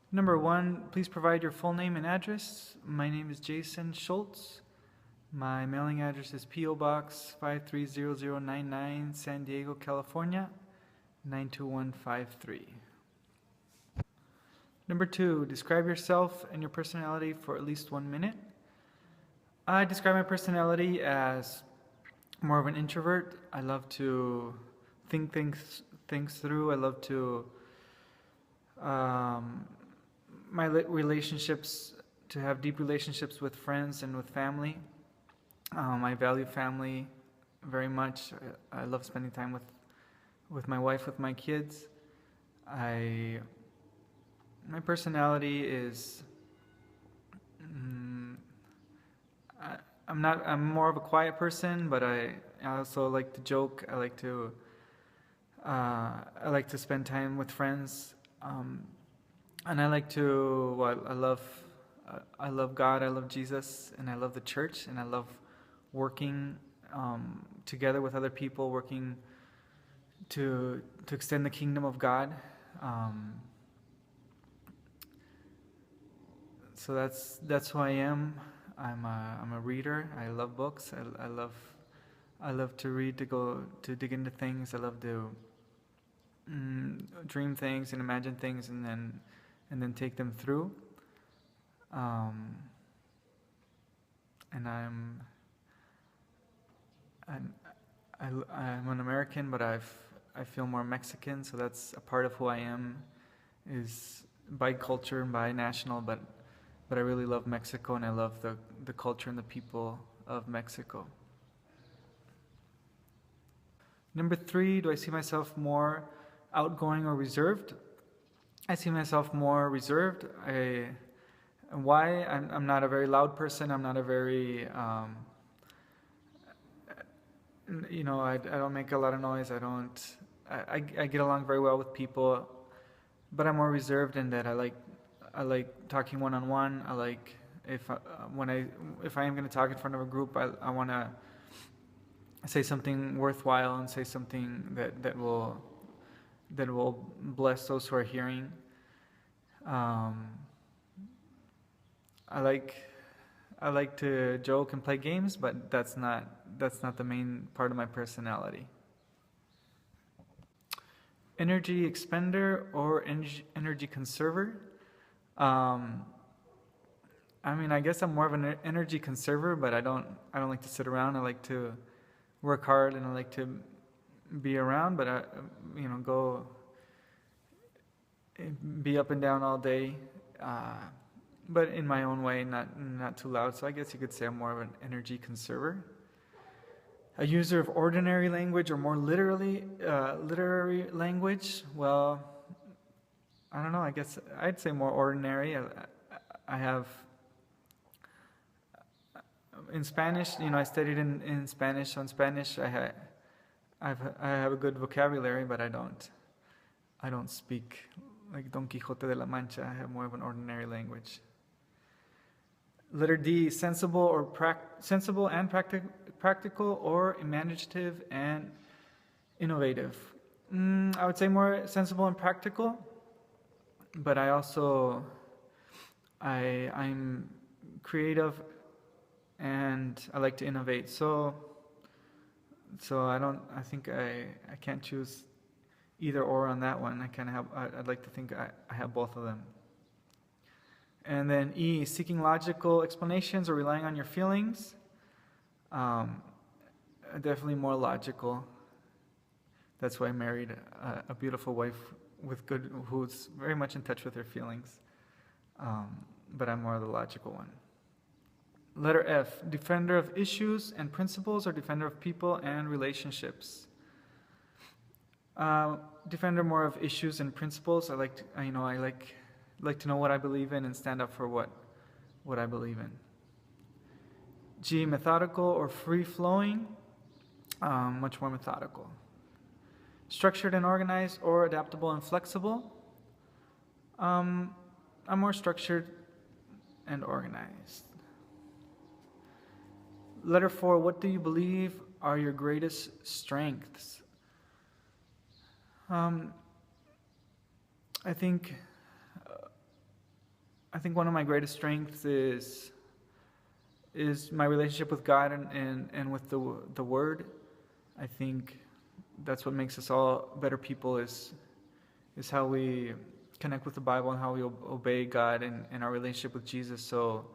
Number 1, please provide your full name and address. My name is Jason Schultz. My mailing address is P.O. Box 530099, San Diego, California, 92153. Number 2, describe yourself and your personality for at least 1 minute. I describe my personality as more of an introvert. I love to think things through. I love to my relationships, to have deep relationships with friends and with family. I value family very much. I love spending time with my wife, with my kids. My personality is I'm more of a quiet person, but I also like to joke. I like to spend time with friends, and I like to. Well, I love God. I love Jesus, and I love the church, and I love working together with other people, working to extend the kingdom of God. So that's who I am. I'm a reader. I love books. I love to read, to dig into things. I love to dream things and imagine things, and then take them through. And I'm an American, but I feel more Mexican, so that's a part of who I am, is bi-culture and bi-national, but I really love Mexico, and I love the culture and the people of Mexico. Number 3, do I see myself more outgoing or reserved? I see myself more reserved. Why? I'm not a very loud person. I'm not a very, I don't make a lot of noise. I get along very well with people, but I'm more reserved in that I like talking one-on-one. I like if I am going to talk in front of a group, I want to say something worthwhile and say something that will bless those who are hearing. I like to joke and play games, but that's not the main part of my personality. Energy expender or energy conserver? I guess I'm more of an energy conserver, but I don't like to sit around. I like to work hard, and I like to be around, but go be up and down all day, but in my own way, not too loud. So I guess you could say I'm more of an energy conserver. A user of ordinary language or more literary language? Well, I don't know. I guess I'd say more ordinary. I have in Spanish. I studied in Spanish. So in Spanish, I have a good vocabulary, but I don't speak like Don Quixote de la Mancha. I have more of an ordinary language. Letter D, sensible and practical, or imaginative and innovative. I would say more sensible and practical, but I'm creative and I like to innovate. So I think I can't choose either or on that one. I'd like to think I have both of them. And then E, seeking logical explanations or relying on your feelings. Definitely more logical. That's why I married a beautiful wife who's very much in touch with her feelings. But I'm more of the logical one. Letter F, defender of issues and principles or defender of people and relationships. Defender more of issues and principles. I like to know what I believe in and stand up for what I believe in. G, methodical or free-flowing. Much more methodical. Structured and organized or adaptable and flexible. I'm more structured and organized. Letter 4, what do you believe are your greatest strengths? I think I think one of my greatest strengths is my relationship with God and with the Word. I think that's what makes us all better people is how we connect with the Bible and how we obey God and our relationship with Jesus. So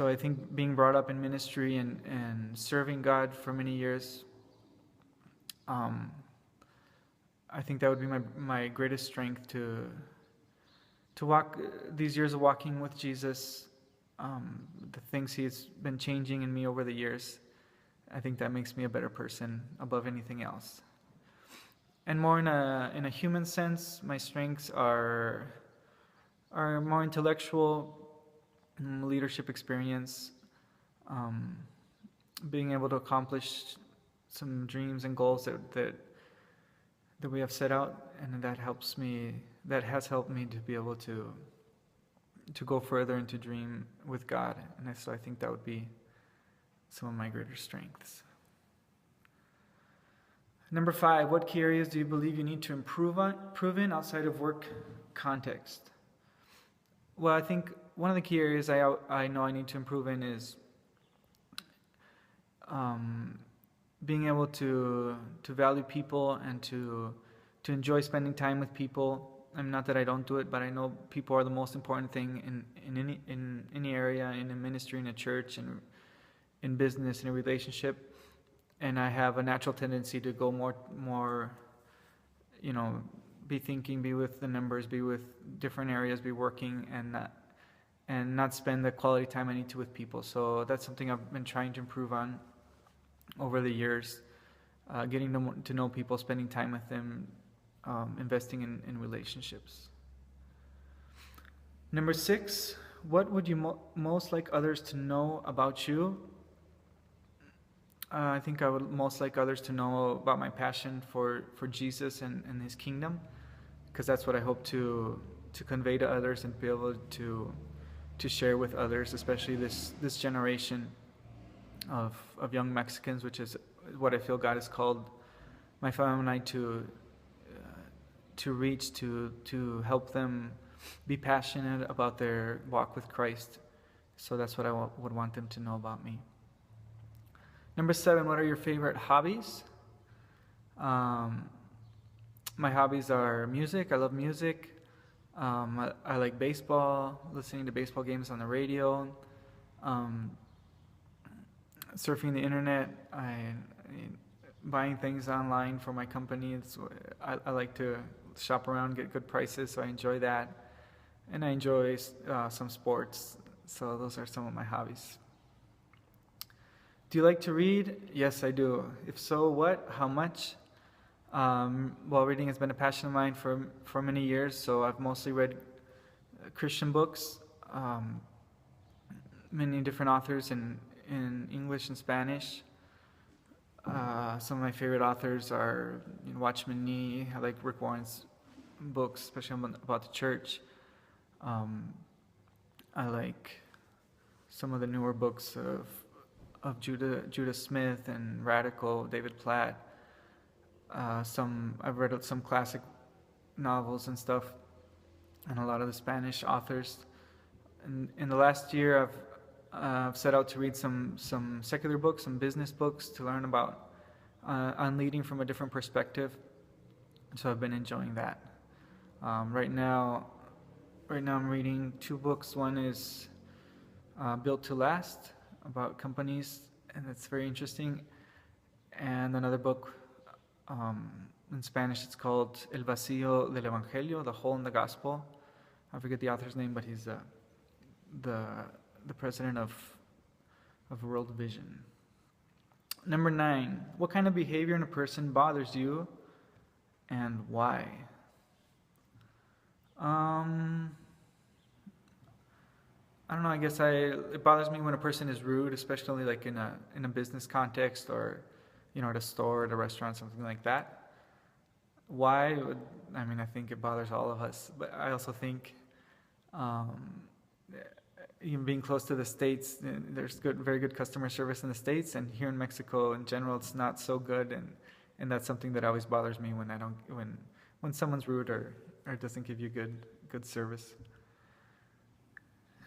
I think being brought up in ministry and serving God for many years, I think that would be my greatest strength to walk these years of walking with Jesus, the things He's been changing in me over the years. I think that makes me a better person above anything else. And more in a human sense, my strengths are more intellectual, leadership experience, being able to accomplish some dreams and goals that we have set out, and that has helped me to be able to go further and to dream with God. And so I think that would be some of my greater strengths. Number 5, what key areas do you believe you need to improve in outside of work context? Well, I think one of the key areas I know I need to improve in is being able to value people and to enjoy spending time with people. I mean, not that I don't do it, but I know people are the most important thing in any area, in a ministry, in a church, in business, in a relationship. And I have a natural tendency to go more, be thinking, be with the numbers, be with different areas, be working, and not spend the quality time I need to with people. So that's something I've been trying to improve on over the years, getting to know people, spending time with them, investing in relationships. Number 6, what would you most like others to know about you? I think I would most like others to know about my passion for Jesus and His kingdom, because that's what I hope to convey to others and be able to share with others, especially this generation of young Mexicans, which is what I feel God has called my family and I to reach, to help them be passionate about their walk with Christ. So that's what I would want them to know about me. Number 7, what are your favorite hobbies? My hobbies are music. I love music. I like baseball, listening to baseball games on the radio, surfing the internet, buying things online for my company. I like to shop around, get good prices, so I enjoy that. And I enjoy some sports, so those are some of my hobbies. Do you like to read? Yes, I do. If so, what? How much? Well, reading has been a passion of mine for many years, so I've mostly read Christian books, many different authors in English and Spanish. Some of my favorite authors are Watchman Nee. I like Rick Warren's books, especially about the church. I like some of the newer books of Judah Smith and Radical, David Platt. I've read some classic novels and stuff, and a lot of the Spanish authors. In the last year, I've set out to read some secular books, some business books, to learn about on leading from a different perspective. So I've been enjoying that. Right now I'm reading 2 books. One is Built to Last, about companies, and it's very interesting. And another book, in Spanish, it's called El Vacío del Evangelio, The Hole in the Gospel. I forget the author's name, but he's the president of World Vision. Number 9, what kind of behavior in a person bothers you, and why? I don't know. I guess it bothers me when a person is rude, especially like in a business context, or at a store, at a restaurant, something like that. Why? I think it bothers all of us. But I also think, even being close to the States, there's very good customer service in the States, and here in Mexico in general, it's not so good, and that's something that always bothers me when someone's rude or doesn't give you good service.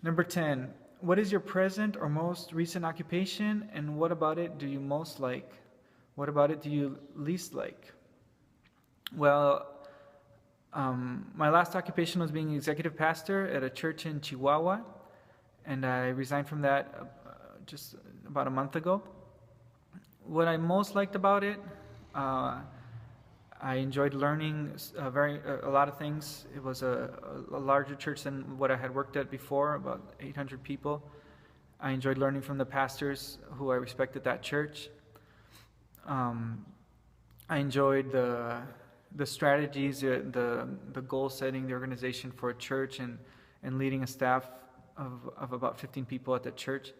Number 10, what is your present or most recent occupation, and what about it do you most like? What about it do you least like? Well, my last occupation was being executive pastor at a church in Chihuahua, and I resigned from that just about a month ago. What I most liked about it, I enjoyed learning a lot of things. It was a larger church than what I had worked at before, about 800 people. I enjoyed learning from the pastors who I respected that church. I enjoyed the strategies, the goal setting, the organization for a church, and leading a staff of about 15 people at the church.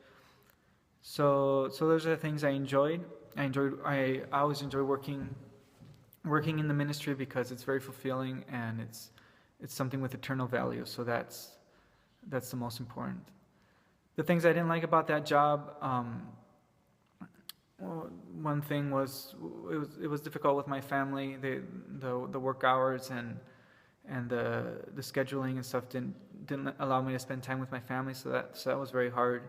So those are the things I enjoyed. I always enjoy working in the ministry because it's very fulfilling and it's something with eternal value. So that's the most important. The things I didn't like about that job, well, one thing was it was difficult with my family. The work hours and the scheduling and stuff didn't allow me to spend time with my family. So that was very hard.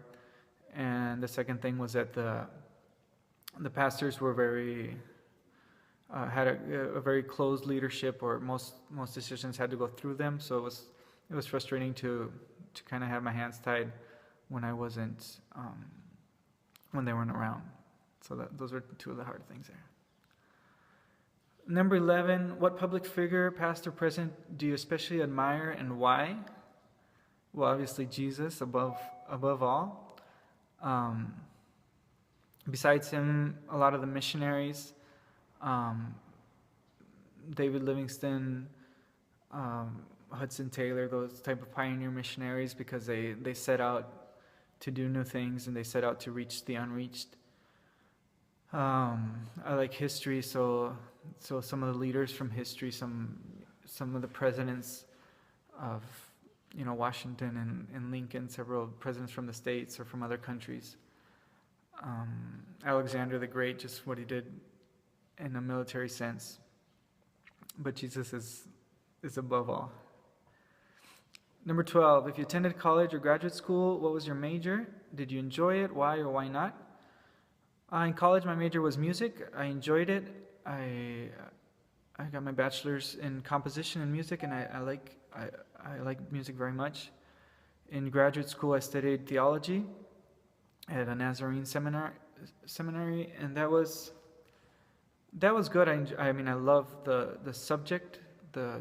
And the second thing was that the pastors were had a very closed leadership, or most decisions had to go through them. So it was frustrating to kind of have my hands tied when I wasn't when they weren't around. So those are two of the hard things there. Number 11, what public figure, past or present, do you especially admire and why? Well, obviously Jesus above all. Besides him, a lot of the missionaries, David Livingstone, Hudson Taylor, those type of pioneer missionaries, because they set out to do new things and they set out to reach the unreached. I like history, so some of the leaders from history, some of the presidents of Washington and Lincoln, several presidents from the States or from other countries. Alexander the Great, just what he did in a military sense. But Jesus is above all. Number 12, if you attended college or graduate school, what was your major? Did you enjoy it? Why or why not? In college, my major was music. I enjoyed it. I got my bachelor's in composition and music, and I like music very much. In graduate school, I studied theology at a Nazarene seminary, and that was good. I mean, I love the subject.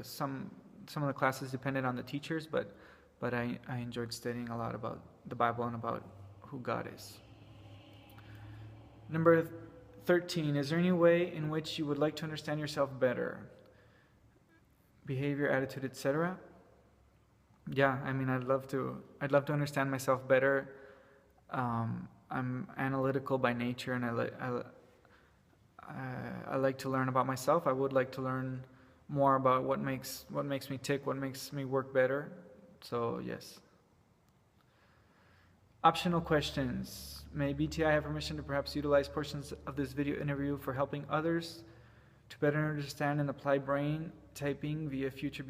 Some of the classes depended on the teachers, but I enjoyed studying a lot about the Bible and about who God is. Number 13, is there any way in which you would like to understand yourself better? Behavior, attitude, etc. Yeah, I mean, I'd love to understand myself better. I'm analytical by nature, and I like to learn about myself. I would like to learn more about what makes me tick, what makes me work better. So yes. Optional questions. May BTI have permission to perhaps utilize portions of this video interview for helping others to better understand and apply brain typing via future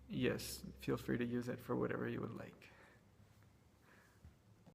Yes, feel free to use it for whatever you would like.